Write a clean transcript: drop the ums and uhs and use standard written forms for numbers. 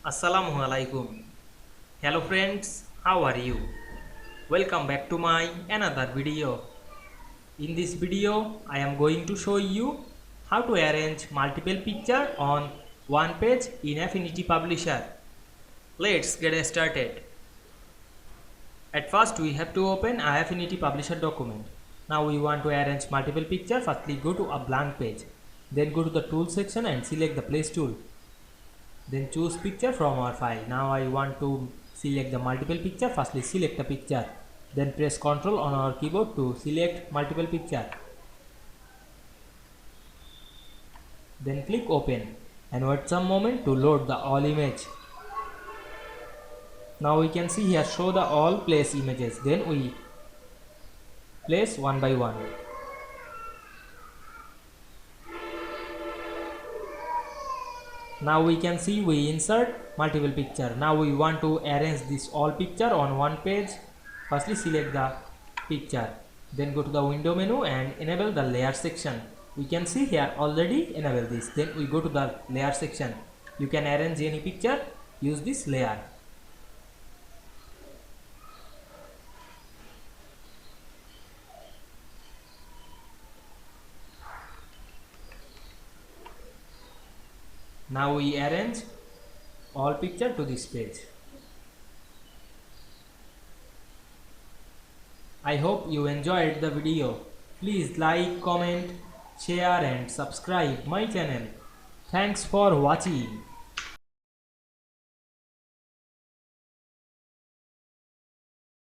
Assalamu Walaikum. Hello friends, how are you? Welcome back to my another video. In this video, I am going to show you how to arrange multiple picture on one page in Affinity Publisher. Let's get started. At first, we have to open a Affinity Publisher document. Now we want to arrange multiple picture. Firstly, go to a blank page. Then go to the tool section and select the place tool. Then choose picture from our file. Now I want to select the multiple picture. Firstly select the picture, then press Ctrl on our keyboard to select multiple picture, then click open and wait some moment to load the all image. Now we can see here show the all place images, then we place one by one. Now we can see we insert multiple picture. Now we want to arrange this all picture on one page. Firstly select the picture, then go to the window menu and enable the layer section. We can see here already enable this. Then we go to the layer section. You can arrange any picture, use this layer. Now we arrange all picture to this page. I hope you enjoyed the video. Please like, comment, share and subscribe my channel. Thanks for watching.